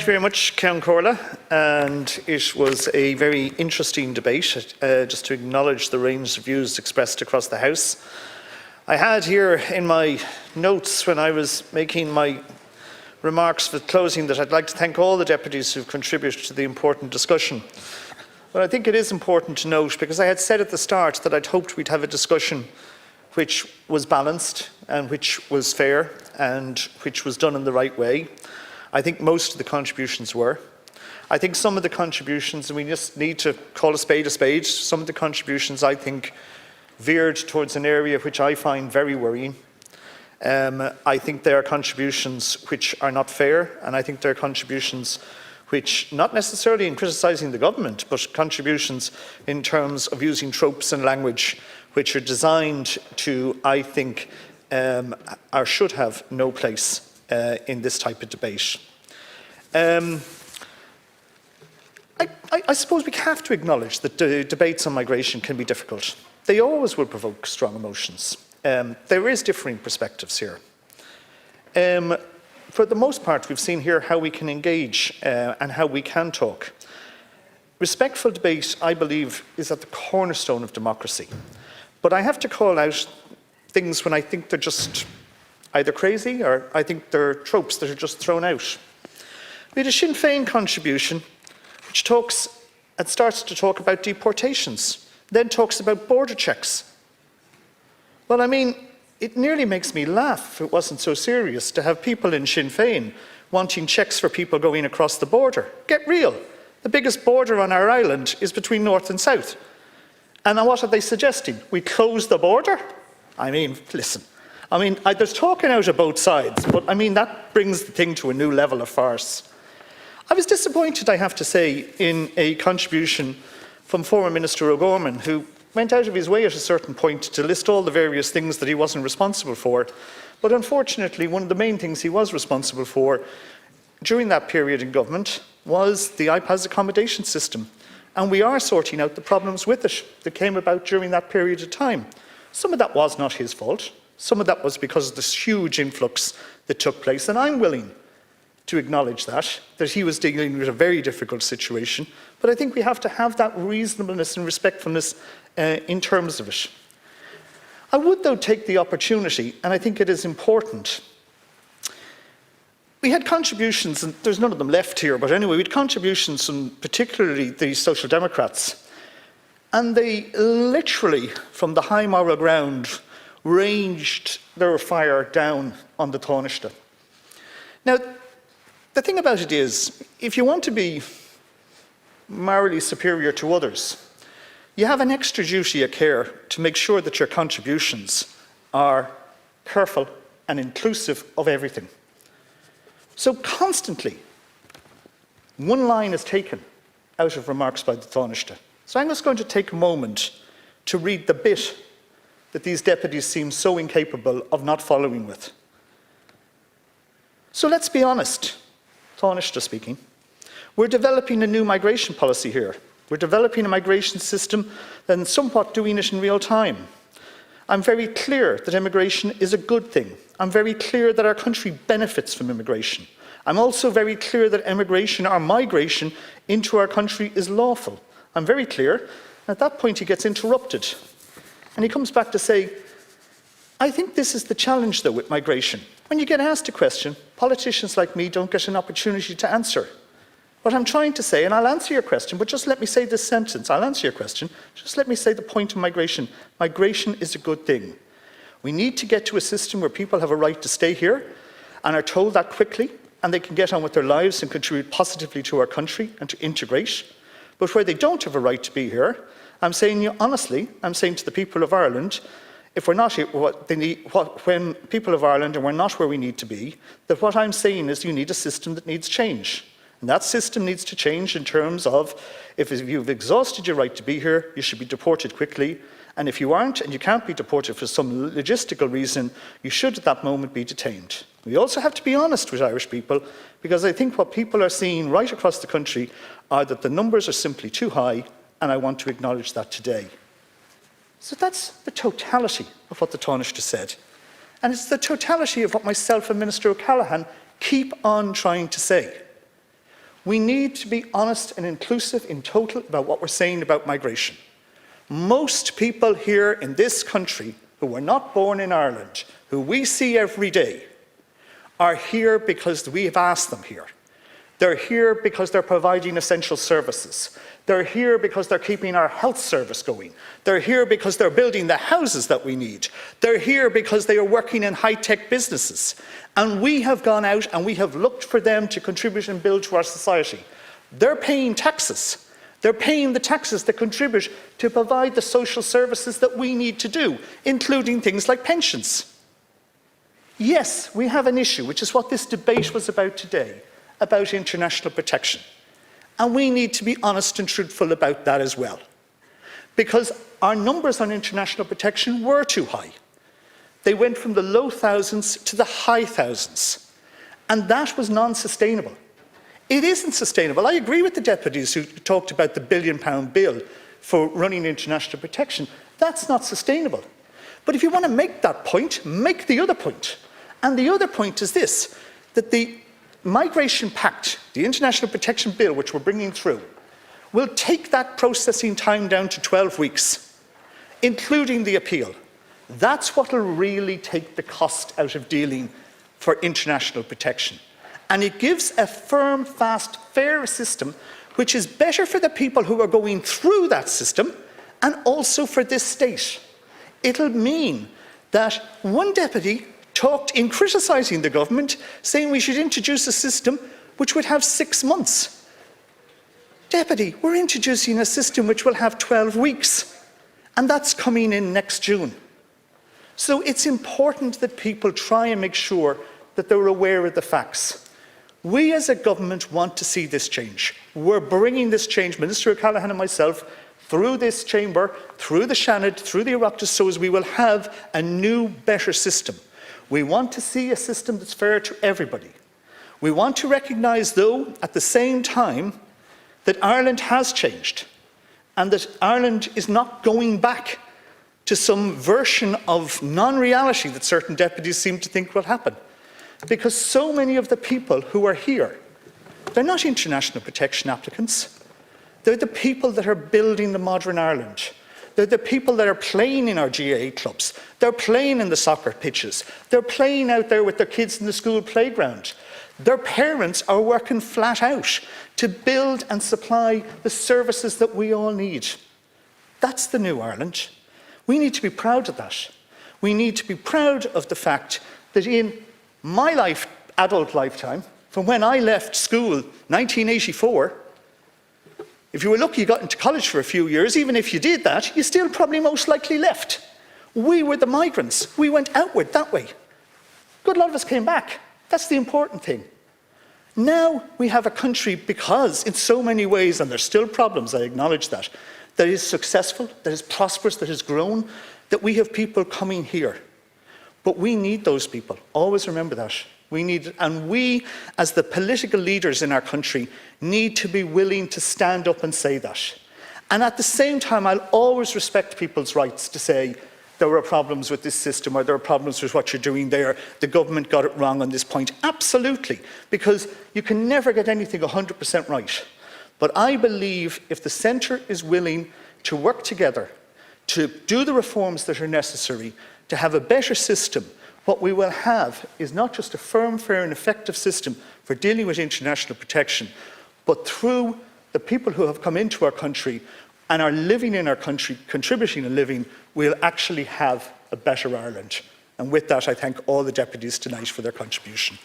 you very much, Ceann Comhairle, and it was a very interesting debate, just to acknowledge the range of views expressed across the House. I had here in my notes when I was making my remarks for closing that I'd like to thank all the deputies who've contributed to the important discussion. But I think it is important to note, because I had said at the start that I'd hoped we'd have a discussion which was balanced and which was fair and which was done in the right way. I think most of the contributions were. I think some of the contributions, and we just need to call a spade, some of the contributions I think veered towards an area which I find very worrying. I think there are contributions which are not fair, and I think there are contributions which, not necessarily in criticising the government, but contributions in terms of using tropes and language which are designed to, I think, or should have no place in this type of debate. I suppose we have to acknowledge that debates on migration can be difficult. They always will provoke strong emotions. There is differing perspectives here. For the most part, we've seen here how we can engage and how we can talk. Respectful debate, I believe, is at the cornerstone of democracy. But I have to call out things when I think they're just either crazy or I think they're tropes that are just thrown out. We had a Sinn Féin contribution which starts to talk about deportations, then talks about border checks. Well, I mean, it nearly makes me laugh if it wasn't so serious to have people in Sinn Féin wanting checks for people going across the border. Get real. The biggest border on our island is between North and South. And what are they suggesting? We close the border? I mean, listen. I mean, there's talking out of both sides, but I mean, that brings the thing to a new level of farce. I was disappointed, I have to say, in a contribution from former Minister O'Gorman, who went out of his way at a certain point to list all the various things that he wasn't responsible for. But unfortunately, one of the main things he was responsible for during that period in government was the IPAS accommodation system. And we are sorting out the problems with it that came about during that period of time. Some of that was not his fault. Some of that was because of this huge influx that took place. And I'm willing to acknowledge that he was dealing with a very difficult situation. But I think we have to have that reasonableness and respectfulness in terms of it. I would, though, take the opportunity, and I think it is important. We had contributions, and there's none of them left here, but anyway, we had contributions from particularly the Social Democrats. And they literally, from the high moral ground, ranged their fire down on the Taoiseach. Now, the thing about it is, if you want to be morally superior to others, you have an extra duty of care to make sure that your contributions are careful and inclusive of everything. So constantly, one line is taken out of remarks by the Taoiseach. So I'm just going to take a moment to read the bit that these deputies seem so incapable of not following with. So let's be honest, Taoiseach speaking. We're developing a new migration policy here. We're developing a migration system and somewhat doing it in real time. I'm very clear that immigration is a good thing. I'm very clear that our country benefits from immigration. I'm also very clear that immigration or migration into our country is lawful. I'm very clear. At that point, he gets interrupted. And he comes back to say, I think this is the challenge, though, with migration. When you get asked a question, politicians like me don't get an opportunity to answer. What I'm trying to say, and I'll answer your question, but just let me say this sentence. I'll answer your question. Just let me say the point of migration. Migration is a good thing. We need to get to a system where people have a right to stay here and are told that quickly, and they can get on with their lives and contribute positively to our country and to integrate. But where they don't have a right to be here, I'm saying honestly, I'm saying to the people of Ireland, if we're not here, when people of Ireland and we're not where we need to be, that what I'm saying is you need a system that needs change. And that system needs to change in terms of if you've exhausted your right to be here, you should be deported quickly. And if you aren't and you can't be deported for some logistical reason, you should at that moment be detained. We also have to be honest with Irish people, because I think what people are seeing right across the country are that the numbers are simply too high, and I want to acknowledge that today. So that's the totality of what the Taoiseach said. And it's the totality of what myself and Minister O'Callaghan keep on trying to say. We need to be honest and inclusive in total about what we're saying about migration. Most people here in this country who were not born in Ireland, who we see every day, are here because we have asked them here. They're here because they're providing essential services. They're here because they're keeping our health service going. They're here because they're building the houses that we need. They're here because they are working in high-tech businesses. And we have gone out and we have looked for them to contribute and build to our society. They're paying taxes. They're paying the taxes that contribute to provide the social services that we need to do, including things like pensions. Yes, we have an issue, which is what this debate was about today, about international protection. And we need to be honest and truthful about that as well. Because our numbers on international protection were too high. They went from the low thousands to the high thousands. And that was non-sustainable. It isn't sustainable. I agree with the deputies who talked about the £1 billion bill for running international protection. That's not sustainable. But if you want to make that point, make the other point. And the other point is this, that the Migration Pact, the International Protection Bill, which we're bringing through, will take that processing time down to 12 weeks, including the appeal. That's what will really take the cost out of dealing for international protection. And it gives a firm, fast, fair system, which is better for the people who are going through that system and also for this state. It'll mean that one deputy talked in criticising the government, saying we should introduce a system which would have 6 months. Deputy, we're introducing a system which will have 12 weeks, and that's coming in next June. So it's important that people try and make sure that they're aware of the facts. We as a government want to see this change. We're bringing this change, Minister O'Callaghan and myself, through this chamber, through the Seanad, through the Oireachtas, so as we will have a new, better system. We want to see a system that's fair to everybody. We want to recognise, though, at the same time, that Ireland has changed and that Ireland is not going back to some version of non-reality that certain deputies seem to think will happen. Because so many of the people who are here, they're not international protection applicants. They're the people that are building the modern Ireland. They're the people that are playing in our GAA clubs. They're playing in the soccer pitches. They're playing out there with their kids in the school playground. Their parents are working flat out to build and supply the services that we all need. That's the new Ireland. We need to be proud of that. We need to be proud of the fact that in my adult lifetime, from when I left school, 1984, if you were lucky you got into college for a few years, even if you did that, you still probably most likely left. We were the migrants. We went outward that way. Good lot of us came back. That's the important thing. Now we have a country, because in so many ways, and there's still problems, I acknowledge that is successful, that is prosperous, that has grown, that we have people coming here. But we need those people. Always remember that. And we, as the political leaders in our country, need to be willing to stand up and say that. And at the same time, I'll always respect people's rights to say, there are problems with this system, or there are problems with what you're doing there, the government got it wrong on this point. Absolutely, because you can never get anything 100% right. But I believe if the centre is willing to work together, to do the reforms that are necessary, to have a better system, what we will have is not just a firm, fair and effective system for dealing with international protection, but through the people who have come into our country and are living in our country, contributing and living, we'll actually have a better Ireland. And with that, I thank all the deputies tonight for their contribution.